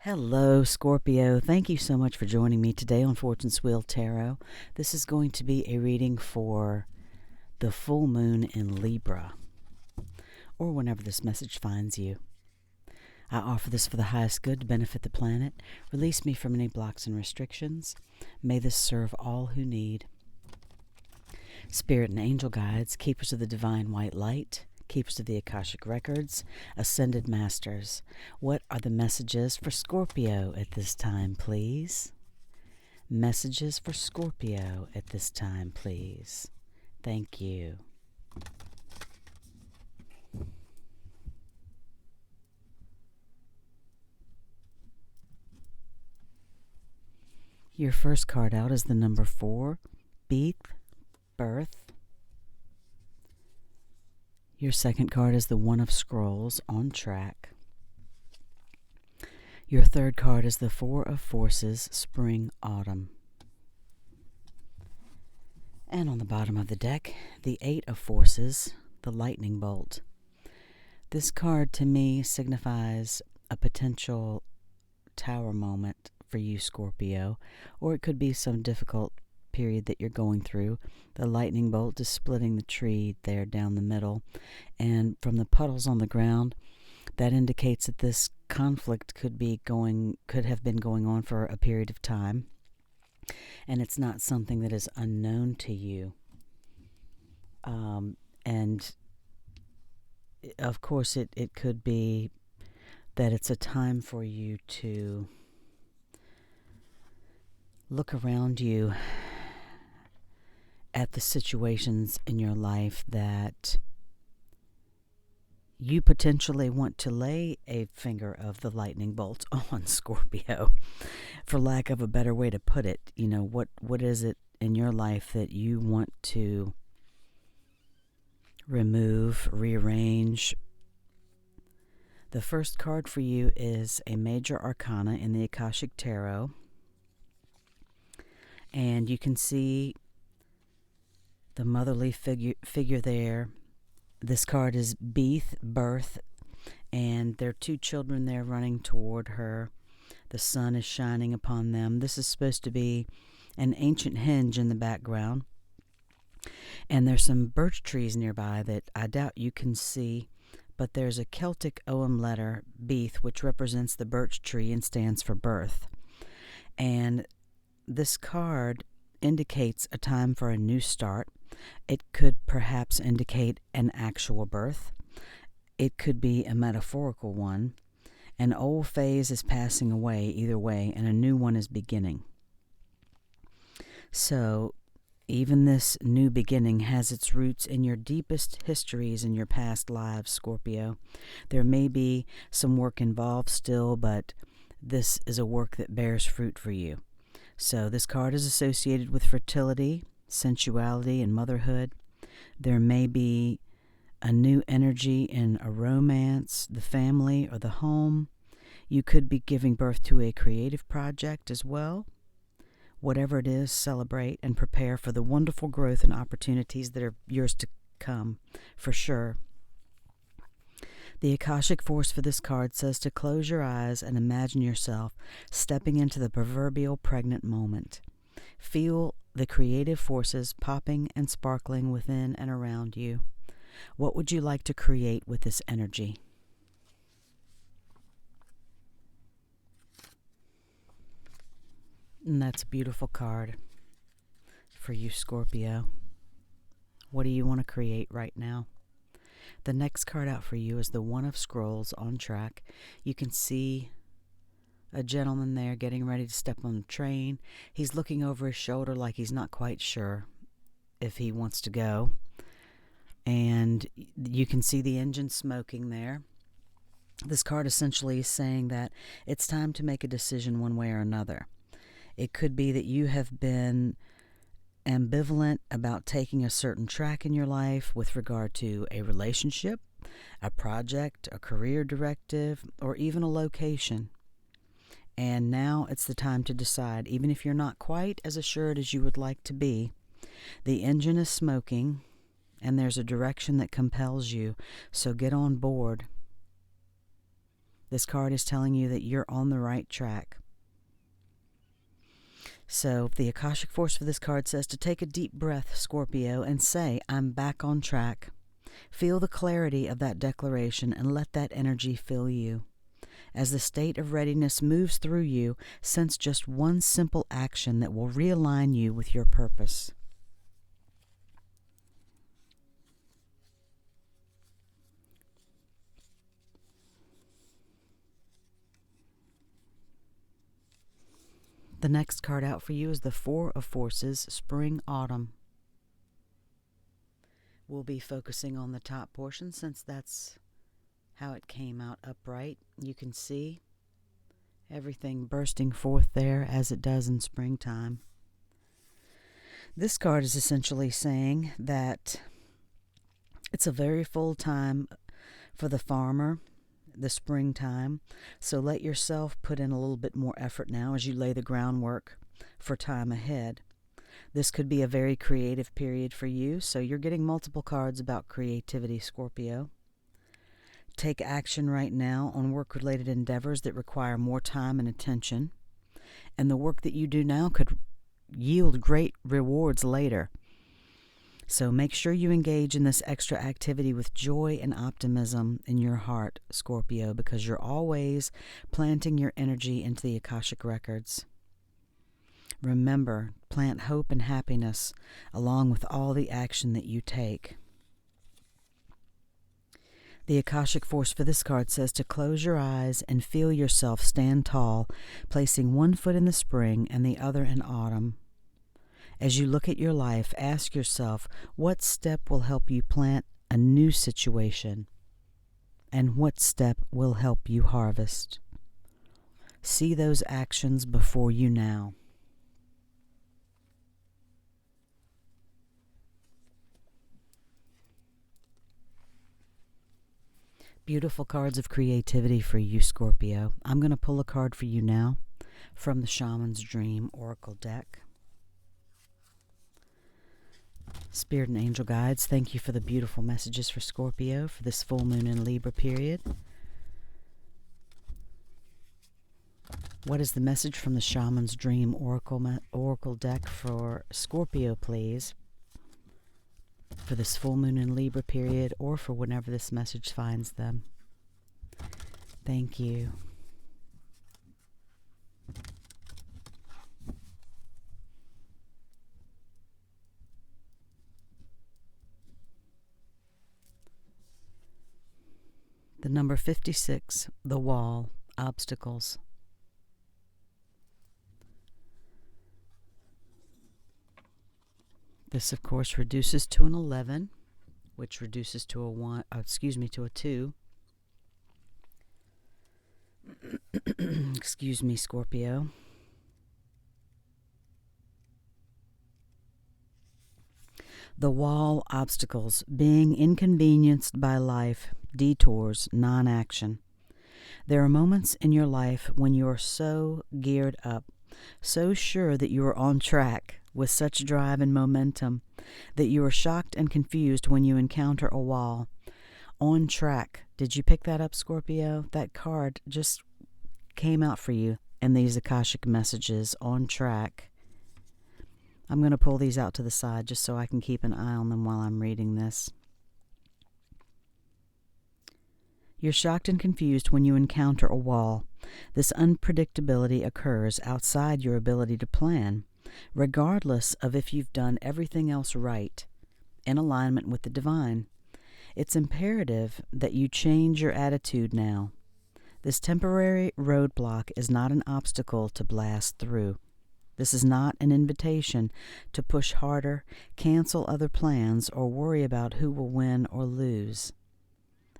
Hello, Scorpio. Thank you so much for joining me today on Fortune's Wheel Tarot. This is going to be a reading for the full moon in Libra, or whenever this message finds you. I offer this for the highest good to benefit the planet. Release me from any blocks and restrictions. May this serve all who need. Spirit and angel guides, keepers of the divine white light, keepers of the Akashic records, ascended masters. What are the messages for Scorpio at this time, please? Messages for Scorpio at this time, please. Thank you. Your first card out is the number 4, birth. Your second card is the One of Scrolls, on track. Your third card is the Four of Forces, spring, autumn. And on the bottom of the deck, the Eight of Forces, the lightning bolt. This card to me signifies a potential tower moment for you, Scorpio, or it could be some difficult period that you're going through. The lightning bolt is splitting the tree there down the middle, and from the puddles on the ground, that indicates that this conflict could have been going on for a period of time, and it's not something that is unknown to you. And of course it could be that it's a time for you to look around you at the situations in your life that you potentially want to lay a finger of the lightning bolt on, Scorpio. For lack of a better way to put it, what is it in your life that you want to remove, rearrange? The first card for you is a major arcana in the Akashic Tarot. And you can see the motherly figure there. This card is birth, and there are 2 children there running toward her. The sun is shining upon them. This is supposed to be an ancient henge in the background. And there's some birch trees nearby that I doubt you can see, but there's a Celtic Ogham letter, Beath, which represents the birch tree and stands for birth. And this card indicates a time for a new start. It could perhaps indicate an actual birth. It could be a metaphorical one. An old phase is passing away either way, and a new one is beginning. So, even this new beginning has its roots in your deepest histories in your past lives, Scorpio. There may be some work involved still, but this is a work that bears fruit for you. So this card is associated with fertility, sensuality, and motherhood. There may be a new energy in a romance, the family, or the home. You could be giving birth to a creative project as well. Whatever it is, celebrate and prepare for the wonderful growth and opportunities that are yours to come, for sure. The Akashic force for this card says to close your eyes and imagine yourself stepping into the proverbial pregnant moment. Feel the creative forces popping and sparkling within and around you. What would you like to create with this energy? And that's a beautiful card for you, Scorpio. What do you want to create right now? The next card out for you is the One of Scrolls, on track. You can see a gentleman there getting ready to step on the train. He's looking over his shoulder like he's not quite sure if he wants to go. And you can see the engine smoking there. This card essentially is saying that it's time to make a decision one way or another. It could be that you have been ambivalent about taking a certain track in your life with regard to a relationship, a project, a career directive, or even a location. And now it's the time to decide, even if you're not quite as assured as you would like to be. The engine is smoking, and there's a direction that compels you, so get on board. This card is telling you that you're on the right track. So the Akashic Force for this card says to take a deep breath, Scorpio, and say, I'm back on track. Feel the clarity of that declaration and let that energy fill you. As the state of readiness moves through you, sense just one simple action that will realign you with your purpose. The next card out for you is the Four of Forces, Spring, Autumn. We'll be focusing on the top portion since that's how it came out upright. You can see everything bursting forth there as it does in springtime. This card is essentially saying that it's a very full time for the farmer, the springtime, so let yourself put in a little bit more effort now as you lay the groundwork for time ahead. This could be a very creative period for you, so you're getting multiple cards about creativity, Scorpio. Take action right now on work-related endeavors that require more time and attention, and the work that you do now could yield great rewards later. So make sure you engage in this extra activity with joy and optimism in your heart, Scorpio, because you're always planting your energy into the Akashic Records. Remember, plant hope and happiness along with all the action that you take. The Akashic Force for this card says to close your eyes and feel yourself stand tall, placing one foot in the spring and the other in autumn. As you look at your life, ask yourself, what step will help you plant a new situation? And what step will help you harvest? See those actions before you now. Beautiful cards of creativity for you, Scorpio. I'm going to pull a card for you now from the Shaman's Dream Oracle deck. Spirit and angel guides, thank you for the beautiful messages for Scorpio for this full moon in Libra period. What is the message from the Shaman's Dream Oracle deck for Scorpio, please, for this full moon in Libra period, or for whenever this message finds them? Thank you. The number 56, the wall, obstacles. This, of course, reduces to an 11, which reduces to to a 2. Excuse me, Scorpio. The wall, obstacles, being inconvenienced by life, detours, non-action. There are moments in your life when you are so geared up, so sure that you are on track, with such drive and momentum, that you are shocked and confused when you encounter a wall. On track. Did you pick that up, Scorpio? That card just came out for you in these Akashic messages, on track. I'm going to pull these out to the side just so I can keep an eye on them while I'm reading this. You're shocked and confused when you encounter a wall. This unpredictability occurs outside your ability to plan, regardless of if you've done everything else right, in alignment with the divine. It's imperative that you change your attitude now. This temporary roadblock is not an obstacle to blast through. This is not an invitation to push harder, cancel other plans, or worry about who will win or lose.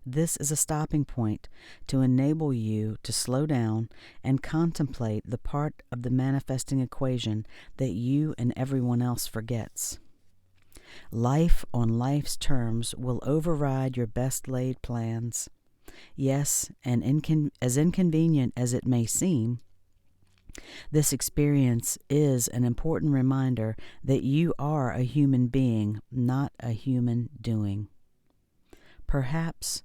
This is a stopping point to enable you to slow down and contemplate the part of the manifesting equation that you and everyone else forgets. Life on life's terms will override your best laid plans. Yes, and as inconvenient as it may seem, this experience is an important reminder that you are a human being, not a human doing. Perhaps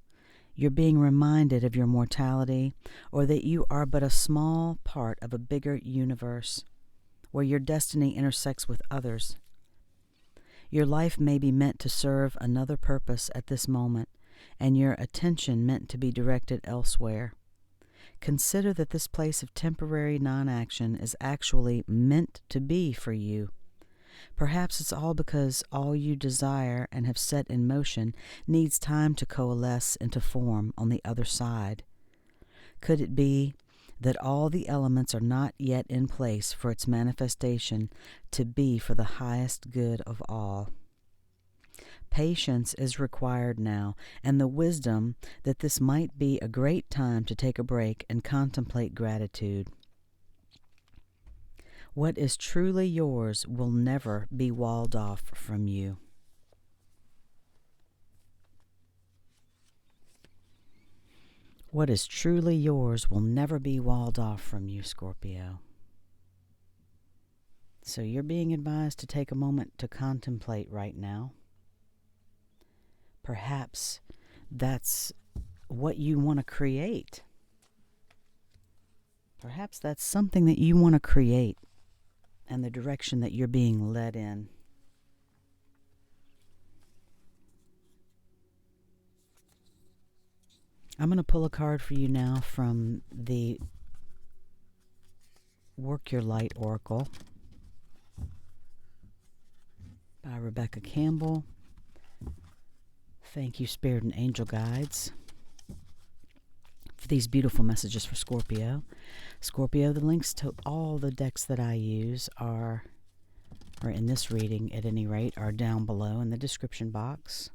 You're being reminded of your mortality, or that you are but a small part of a bigger universe where your destiny intersects with others. Your life may be meant to serve another purpose at this moment, and your attention meant to be directed elsewhere. Consider that this place of temporary non-action is actually meant to be for you. Perhaps it's all because all you desire and have set in motion needs time to coalesce into form on the other side. Could it be that all the elements are not yet in place for its manifestation to be for the highest good of all? Patience is required now, and the wisdom that this might be a great time to take a break and contemplate gratitude. What is truly yours will never be walled off from you. What is truly yours will never be walled off from you, Scorpio. So you're being advised to take a moment to contemplate right now. Perhaps that's what you want to create. Perhaps that's something that you want to create and the direction that you're being led in. I'm going to pull a card for you now from the Work Your Light Oracle by Rebecca Campbell. Thank you, Spirit and Angel Guides, for these beautiful messages for Scorpio. Scorpio, the links to all the decks that I use are, or in this reading at any rate, are down below in the description box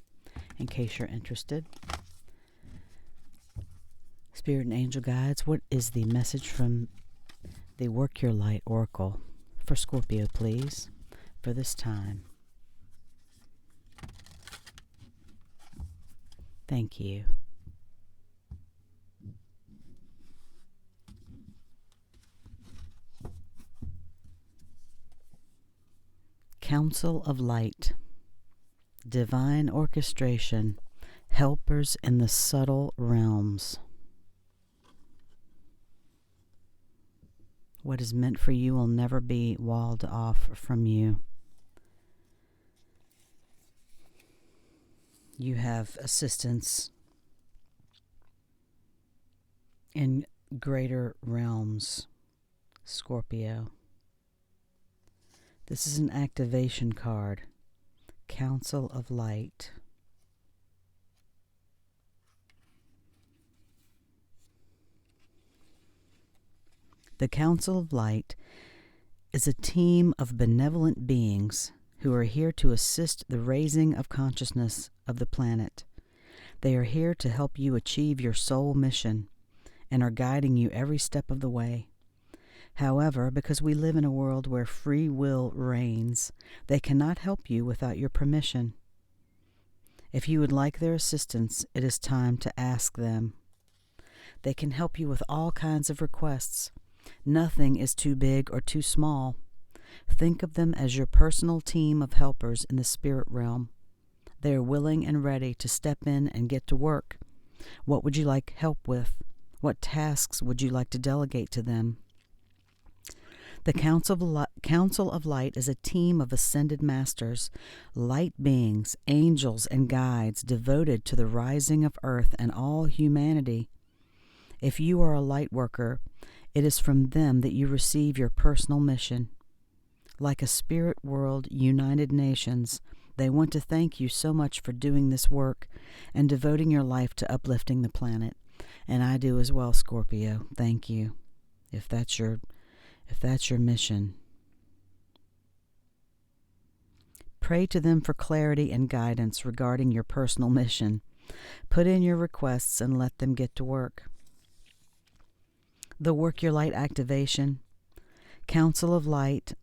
in case you're interested. Spirit and Angel Guides, what is the message from the Work Your Light Oracle for Scorpio, please, for this time? Thank you. Council of Light, Divine Orchestration, Helpers in the Subtle Realms. What is meant for you will never be walled off from you. You have assistance in greater realms, Scorpio. This is an activation card, Council of Light. The Council of Light is a team of benevolent beings who are here to assist the raising of consciousness of the planet. They are here to help you achieve your soul mission and are guiding you every step of the way. However, because we live in a world where free will reigns, they cannot help you without your permission. If you would like their assistance, it is time to ask them. They can help you with all kinds of requests. Nothing is too big or too small. Think of them as your personal team of helpers in the spirit realm. They are willing and ready to step in and get to work. What would you like help with? What tasks would you like to delegate to them? The Council of Light is a team of ascended masters, light beings, angels, and guides devoted to the rising of earth and all humanity. If you are a light worker, it is from them that you receive your personal mission. Like a spirit world, United Nations, they want to thank you so much for doing this work and devoting your life to uplifting the planet. And I do as well, Scorpio. Thank you. If that's your mission. Pray to them for clarity and guidance regarding your personal mission. Put in your requests and let them get to work. The Work Your Light activation. Council of Light,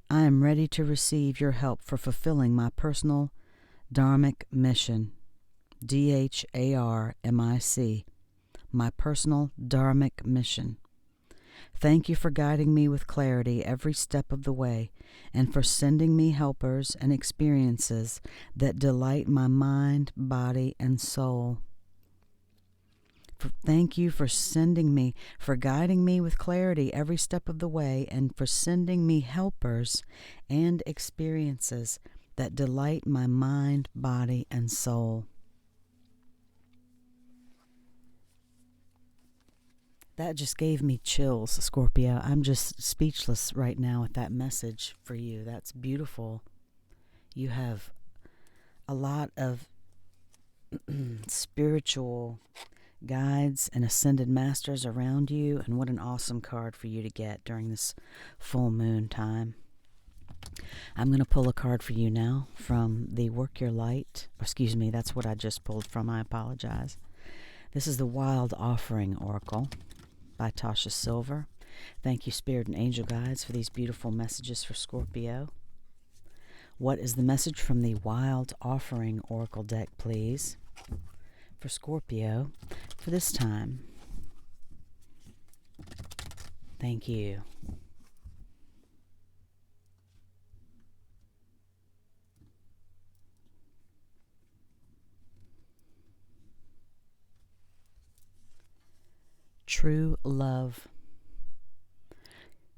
I am ready to receive your help for fulfilling my personal dharmic mission. DHARMIC. My personal dharmic mission. Thank you for guiding me with clarity every step of the way, and for sending me helpers and experiences that delight my mind, body, and soul. Thank you for sending me, for guiding me with clarity every step of the way, and for sending me helpers and experiences that delight my mind, body, and soul. That just gave me chills, Scorpio. I'm just speechless right now with that message for you. That's beautiful. You have a lot of spiritual guides and ascended masters around you, and what an awesome card for you to get during this full moon time. I'm going to pull a card for you now from the Work Your Light. Excuse me, that's what I just pulled from. I apologize. This is the Wild Offering Oracle by Tasha Silver. Thank you, Spirit and Angel Guides, for these beautiful messages for Scorpio. What is the message from the Wild Offering Oracle deck, please, for Scorpio for this time? Thank you. True love.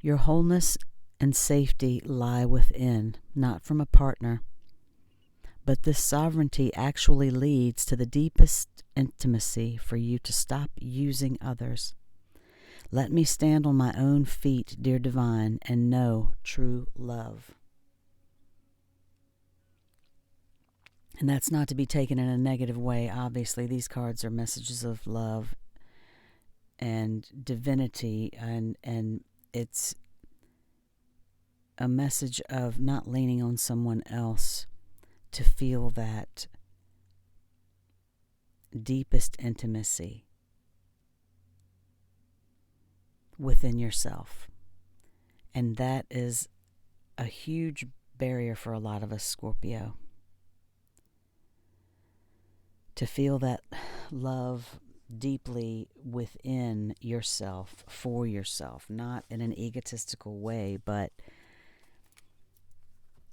Your wholeness and safety lie within, not from a partner. But this sovereignty actually leads to the deepest intimacy for you to stop using others. Let me stand on my own feet, dear divine, and know true love. And that's not to be taken in a negative way. Obviously, these cards are messages of love and divinity, and it's a message of not leaning on someone else to feel that deepest intimacy within yourself. And that is a huge barrier for a lot of us, Scorpio. To feel that love deeply within yourself, for yourself, not in an egotistical way, but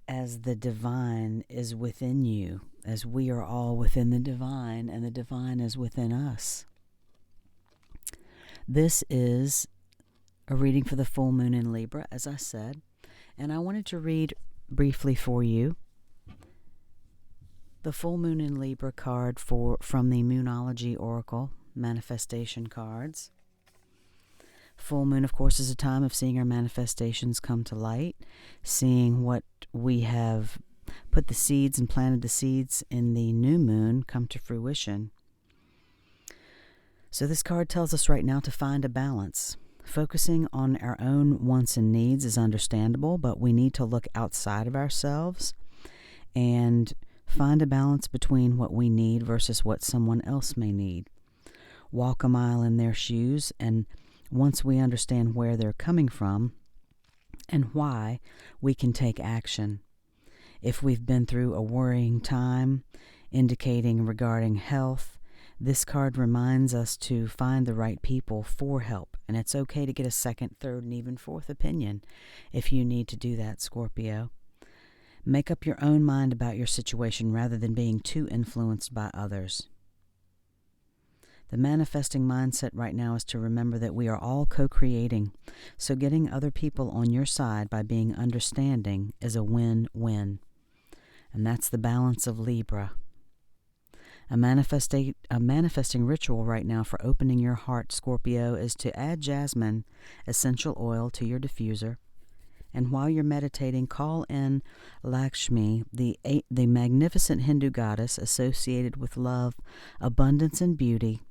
as the divine is within you, as we are all within the divine, and the divine is within us. This is a reading for the full moon in Libra, as I said, and I wanted to read briefly for you the full moon in Libra card from the Moonology Oracle manifestation cards. Full moon, of course, is a time of seeing our manifestations come to light, seeing what we have put the seeds and planted the seeds in the new moon come to fruition. So this card tells us right now to find a balance. Focusing on our own wants and needs is understandable, but we need to look outside of ourselves and find a balance between what we need versus what someone else may need. Walk a mile in their shoes, and once we understand where they're coming from and why, we can take action. If we've been through a worrying time, indicating regarding health, this card reminds us to find the right people for help. And it's okay to get a second, third, and even fourth opinion if you need to do that, Scorpio. Make up your own mind about your situation rather than being too influenced by others. The manifesting mindset right now is to remember that we are all co-creating, so getting other people on your side by being understanding is a win-win. And that's the balance of Libra. A manifesting ritual right now for opening your heart, Scorpio, is to add jasmine essential oil to your diffuser. And while you're meditating, call in Lakshmi, the magnificent Hindu goddess associated with love, abundance, and beauty,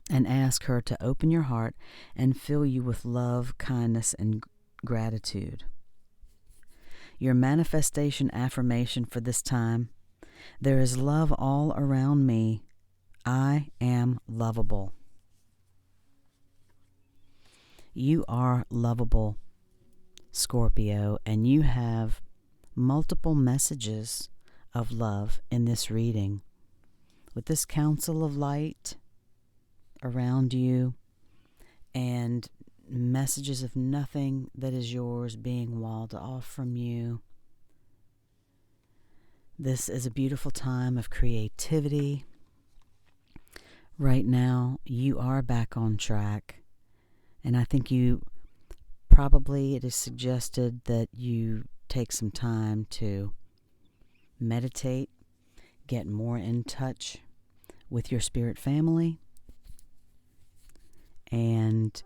and ask her to open your heart and fill you with love, kindness, and gratitude. Your manifestation affirmation for this time: there is love all around me. I am lovable. You are lovable, Scorpio, and you have multiple messages of love in this reading. With this council of light around you and messages of nothing that is yours being walled off from you, this is a beautiful time of creativity, Right now, you are back on track, and I think it is suggested that you take some time to meditate, get more in touch with your spirit family, and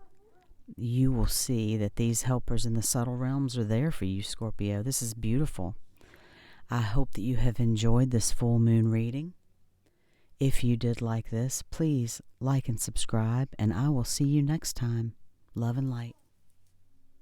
you will see that these helpers in the subtle realms are there for you, Scorpio. This is beautiful. I hope that you have enjoyed this full moon reading. If you did like this, please like and subscribe, and I will see you next time. Love and light.